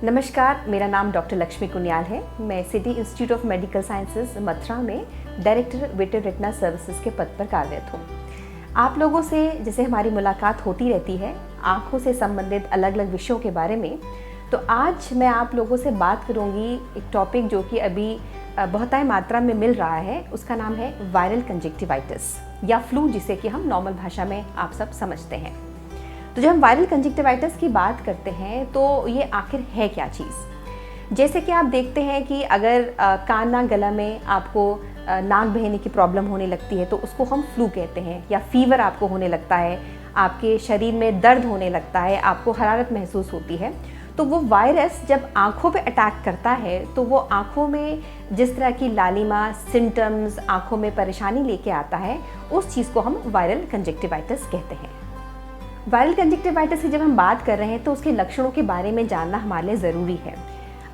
नमस्कार, मेरा नाम डॉक्टर लक्ष्मी कुनियाल है। मैं city institute of medical sciences Mathura में डायरेक्टर विट्रो रेटिना सर्विसेज के पद पर कार्यरत हूँ। आप लोगों से जैसे हमारी मुलाकात होती रहती है आँखों से संबंधित अलग अलग विषयों के बारे में, तो आज मैं आप लोगों से बात करूँगी एक टॉपिक जो कि अभी बहुतायत मात्रा में मिल रहा है। उसका नाम है वायरल कंजक्टिवाइटिस या फ्लू, जिसे कि हम नॉर्मल भाषा में आप सब समझते हैं। तो जब हम वायरल कंजक्टिवाइटिस की बात करते हैं तो ये आखिर है क्या चीज़। जैसे कि आप देखते हैं कि अगर कान नाक गला में आपको नाक बहने की प्रॉब्लम होने लगती है तो उसको हम फ्लू कहते हैं, या फीवर आपको होने लगता है, आपके शरीर में दर्द होने लगता है, आपको हरारत महसूस होती है, तो वो वायरस जब आँखों पे अटैक करता है तो वो आँखों में जिस तरह की लालिमा सिम्टम्स, आँखों में परेशानी लेके आता है, उस चीज़ को हम वायरल कंजक्टिवाइटिस कहते हैं। वायरल कंजक्टिवाइटिस की जब हम बात कर रहे हैं तो उसके लक्षणों के बारे में जानना हमारे लिए ज़रूरी है।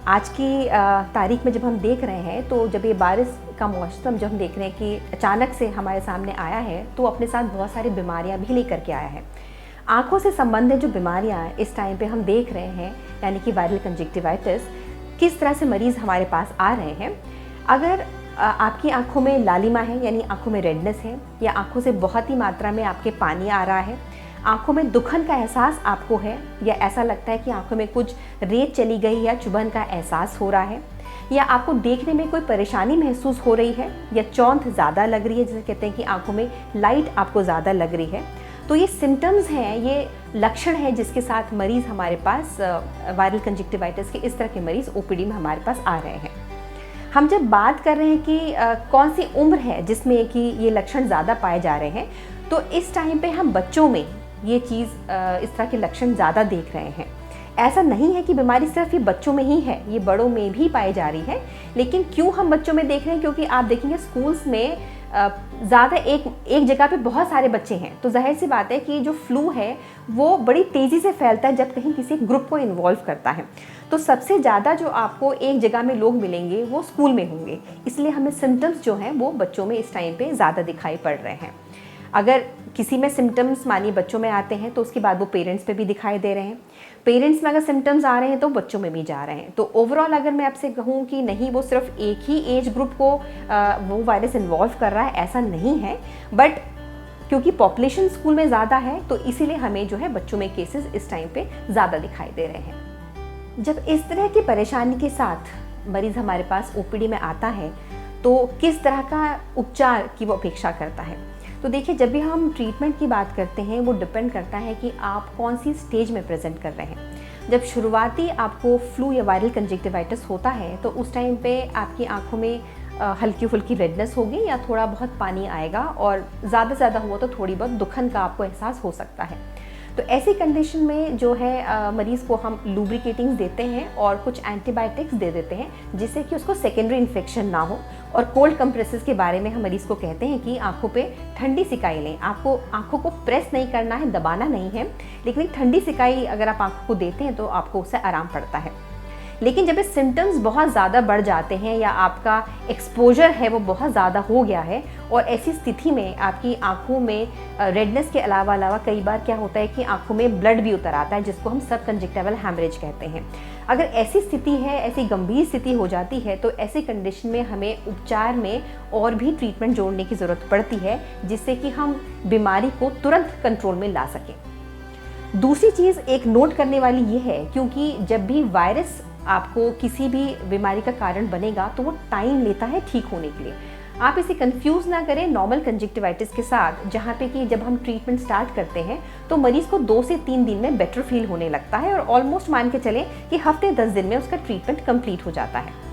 आज की तारीख में जब हम देख रहे हैं तो जब ये बारिश का मौसम जब हम देख रहे हैं कि अचानक से हमारे सामने आया है तो अपने साथ बहुत सारी बीमारियां भी लेकर के आया है। आँखों से संबंधित जो बीमारियां इस टाइम पे हम देख रहे हैं, यानी कि वायरल कंजक्टिवाइटिस, किस तरह से मरीज़ हमारे पास आ रहे हैं। अगर आपकी आँखों में लालिमा है, यानी आँखों में रेडनेस है, या आँखों से बहुत ही मात्रा में आपके पानी आ रहा है, आँखों में दुखन का एहसास आपको है, या ऐसा लगता है कि आँखों में कुछ रेत चली गई या चुभन का एहसास हो रहा है, या आपको देखने में कोई परेशानी महसूस हो रही है, या चौंध ज़्यादा लग रही है, जिसे कहते हैं कि आँखों में लाइट आपको ज़्यादा लग रही है, तो ये सिम्टम्स हैं, ये लक्षण हैं जिसके साथ मरीज़ हमारे पास वायरल कंजक्टिवाइटिस के इस तरह के मरीज़ ओपीडी में हमारे पास आ रहे हैं। हम जब बात कर रहे हैं कि कौन सी उम्र है जिसमें कि ये लक्षण ज़्यादा पाए जा रहे हैं, तो इस टाइम पे हम बच्चों में ये चीज़ इस तरह के लक्षण ज़्यादा देख रहे हैं। ऐसा नहीं है कि बीमारी सिर्फ ये बच्चों में ही है, ये बड़ों में भी पाई जा रही है। लेकिन क्यों हम बच्चों में देख रहे हैं, क्योंकि आप देखेंगे स्कूल्स में ज़्यादा एक जगह पे बहुत सारे बच्चे हैं, तो जाहिर सी बात है कि जो फ्लू है वो बड़ी तेज़ी से फैलता है जब कहीं किसी ग्रुप को इन्वॉल्व करता है। तो सबसे ज़्यादा जो आपको एक जगह में लोग मिलेंगे वो स्कूल में होंगे, इसलिए हमें सिम्टम्स जो हैं वो बच्चों में इस टाइम पे ज़्यादा दिखाई पड़ रहे हैं। अगर किसी में सिम्टम्स मानिए बच्चों में आते हैं तो उसके बाद वो पेरेंट्स पे भी दिखाई दे रहे हैं, पेरेंट्स में अगर सिम्टम्स आ रहे हैं तो बच्चों में भी जा रहे हैं। तो ओवरऑल अगर मैं आपसे कहूँ कि नहीं वो सिर्फ एक ही एज ग्रुप को वो वायरस इन्वॉल्व कर रहा है, ऐसा नहीं है, बट क्योंकि पॉपुलेशन स्कूल में ज़्यादा है तो इसीलिए हमें जो है बच्चों में केसेस इस टाइम पे ज़्यादा दिखाई दे रहे हैं। जब इस तरह की परेशानी के साथ मरीज़ हमारे पास ओपीडी में आता है तो किस तरह का उपचार की वो अपेक्षा करता है। तो देखिए, जब भी हम ट्रीटमेंट की बात करते हैं वो डिपेंड करता है कि आप कौन सी स्टेज में प्रेजेंट कर रहे हैं। जब शुरुआती आपको फ्लू या वायरल कंजक्टिवाइटिस होता है तो उस टाइम पे आपकी आंखों में हल्की फुल्की रेडनेस होगी या थोड़ा बहुत पानी आएगा, और ज़्यादा से ज़्यादा हुआ तो थोड़ी बहुत दुखन का आपको एहसास हो सकता है। तो ऐसी कंडीशन में जो है मरीज़ को हम लुब्रिकेटिंग्स देते हैं और कुछ एंटीबायोटिक्स दे देते हैं जिससे कि उसको सेकेंडरी इन्फेक्शन ना हो। और कोल्ड कंप्रेसेस के बारे में हम मरीज़ को कहते हैं कि आंखों पे ठंडी सिकाई लें। आपको आंखों को प्रेस नहीं करना है, दबाना नहीं है, लेकिन एक ठंडी सिकाई अगर आप आंखों को देते हैं तो आपको उससे आराम पड़ता है। लेकिन जब ये सिम्टम्स बहुत ज़्यादा बढ़ जाते हैं या आपका एक्सपोजर है वो बहुत ज़्यादा हो गया है, और ऐसी स्थिति में आपकी आंखों में रेडनेस के अलावा कई बार क्या होता है कि आंखों में ब्लड भी उतर आता है, जिसको हम सब कंजक्टिवल हैमरेज कहते हैं। अगर ऐसी स्थिति है, ऐसी गंभीर स्थिति हो जाती है, तो ऐसी कंडीशन में हमें उपचार में और भी ट्रीटमेंट जोड़ने की ज़रूरत पड़ती है जिससे कि हम बीमारी को तुरंत कंट्रोल में ला सकें। दूसरी चीज़ एक नोट करने वाली ये है, क्योंकि जब भी वायरस आपको किसी भी बीमारी का कारण बनेगा तो वो टाइम लेता है ठीक होने के लिए। आप इसे कंफ्यूज ना करें नॉर्मल कंजक्टिवाइटिस के साथ, जहाँ पे कि जब हम ट्रीटमेंट स्टार्ट करते हैं तो मरीज़ को 2 से 3 दिन में बेटर फील होने लगता है, और ऑलमोस्ट मान के चलें कि हफ्ते 10 दिन में उसका ट्रीटमेंट कंप्लीट हो जाता है।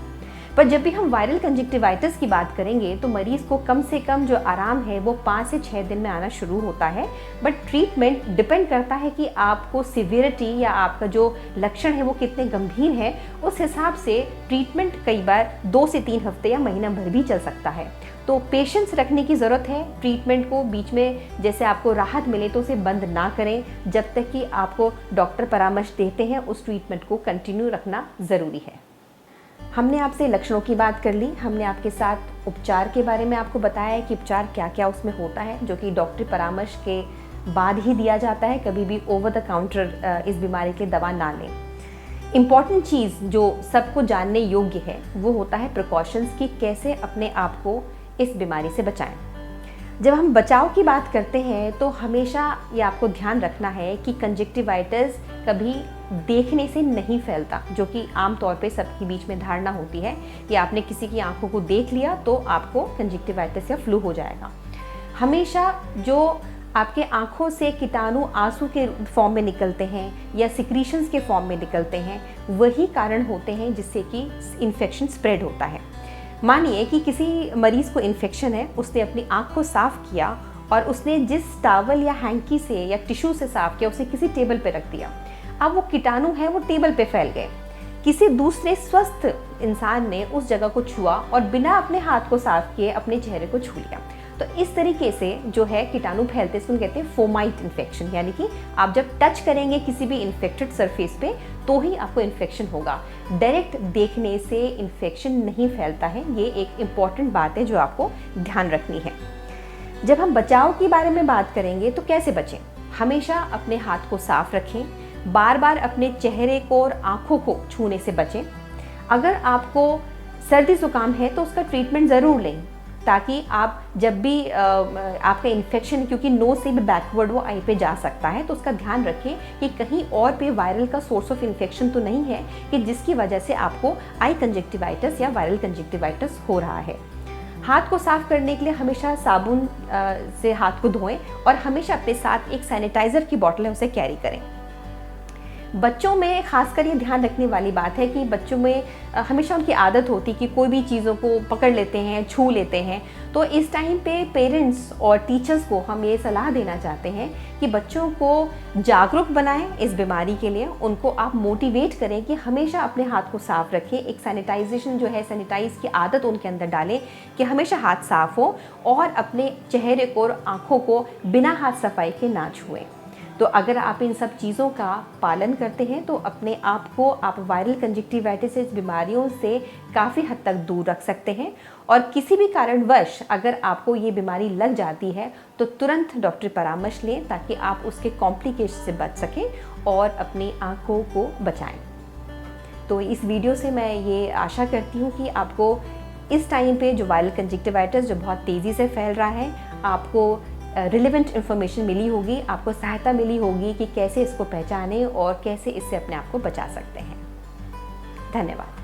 पर जब भी हम वायरल कंजक्टिवाइटिस की बात करेंगे तो मरीज़ को कम से कम जो आराम है वो 5 से 6 दिन में आना शुरू होता है। बट ट्रीटमेंट डिपेंड करता है कि आपको सिवियरिटी या आपका जो लक्षण है वो कितने गंभीर है, उस हिसाब से ट्रीटमेंट कई बार 2 से 3 हफ्ते या महीना भर भी चल सकता है। तो पेशेंस रखने की ज़रूरत है। ट्रीटमेंट को बीच में जैसे आपको राहत मिले तो उसे बंद ना करें, जब तक कि आपको डॉक्टर परामर्श देते हैं उस ट्रीटमेंट को कंटिन्यू रखना ज़रूरी है। हमने आपसे लक्षणों की बात कर ली, हमने आपके साथ उपचार के बारे में आपको बताया है कि उपचार क्या क्या उसमें होता है, जो कि डॉक्टरी परामर्श के बाद ही दिया जाता है। कभी भी ओवर द काउंटर इस बीमारी की दवा ना लें। इम्पॉर्टेंट चीज़ जो सबको जानने योग्य है वो होता है प्रिकॉशंस की कैसे अपने आप को इस बीमारी से बचाएं। जब हम बचाव की बात करते हैं तो हमेशा ये आपको ध्यान रखना है कि कंजक्टिवाइटिस कभी देखने से नहीं फैलता, जो कि आमतौर पे सबके बीच में धारणा होती है कि आपने किसी की आंखों को देख लिया तो आपको कंजक्टिवाइटिस या फ्लू हो जाएगा। हमेशा जो आपके आंखों से कीटाणु आंसू के फॉर्म में निकलते हैं या सिक्रीशंस के फॉर्म में निकलते हैं, वही कारण होते हैं जिससे कि इन्फेक्शन स्प्रेड होता है। मानिए कि किसी मरीज़ को इन्फेक्शन है, उसने अपनी आँख को साफ़ किया और उसने जिस टॉवल या हैंकी से या टिश्यू से साफ़ किया उसे किसी टेबल पे रख दिया। अब वो कीटाणु है वो टेबल पे फैल गए। किसी दूसरे स्वस्थ इंसान ने उस जगह को छुआ और बिना अपने हाथ को साफ़ किए अपने चेहरे को छू लिया। तो इस तरीके से जो है कीटाणु फैलते हैं, इसको कहते हैं फोमाइट इन्फेक्शन, यानी कि आप जब टच करेंगे किसी भी इन्फेक्टेड सरफेस पे तो ही आपको इन्फेक्शन होगा। डायरेक्ट देखने से इन्फेक्शन नहीं फैलता है, ये एक इम्पॉर्टेंट बात है जो आपको ध्यान रखनी है। जब हम बचाव के बारे में बात करेंगे तो कैसे बचें? हमेशा अपने हाथ को साफ रखें, बार बार अपने चेहरे को और आँखों को छूने से बचें। अगर आपको सर्दी जुकाम है तो उसका ट्रीटमेंट ज़रूर लें, ताकि आप जब भी आपका इन्फेक्शन, क्योंकि नोज से भी बैकवर्ड वो आई पे जा सकता है, तो उसका ध्यान रखें कि कहीं और पे वायरल का सोर्स ऑफ इन्फेक्शन तो नहीं है कि जिसकी वजह से आपको आई कंजक्टिवाइटिस या वायरल कंजक्टिवाइटिस हो रहा है। हाथ को साफ करने के लिए हमेशा साबुन से हाथ को धोएं और हमेशा अपने साथ एक सैनिटाइज़र की बॉटल है उसे कैरी करें। बच्चों में खासकर ये ध्यान रखने वाली बात है कि बच्चों में हमेशा उनकी आदत होती कि कोई भी चीज़ों को पकड़ लेते हैं, छू लेते हैं। तो इस टाइम पे पेरेंट्स और टीचर्स को हम ये सलाह देना चाहते हैं कि बच्चों को जागरूक बनाएं इस बीमारी के लिए। उनको आप मोटिवेट करें कि हमेशा अपने हाथ को साफ़ रखें, एक सैनिटाइजेशन जो है, सैनिटाइज की आदत उनके अंदर डालें कि हमेशा हाथ साफ़ हो और अपने चेहरे को और आँखों को बिना हाथ सफाई के ना छुएं। तो अगर आप इन सब चीज़ों का पालन करते हैं तो अपने आप को आप वायरल कंजक्टिवाइटिस से बीमारियों से काफ़ी हद तक दूर रख सकते हैं। और किसी भी कारणवश अगर आपको ये बीमारी लग जाती है तो तुरंत डॉक्टर परामर्श लें, ताकि आप उसके कॉम्प्लिकेशन से बच सकें और अपनी आँखों को बचाएं। तो इस वीडियो से मैं ये आशा करती हूँ कि आपको इस टाइम पे जो वायरल कंजक्टिवाइटिस जो बहुत तेज़ी से फैल रहा है, आपको रिलेवेंट इन्फॉर्मेशन मिली होगी, आपको सहायता मिली होगी कि कैसे इसको पहचानें और कैसे इससे अपने आप को बचा सकते हैं। धन्यवाद।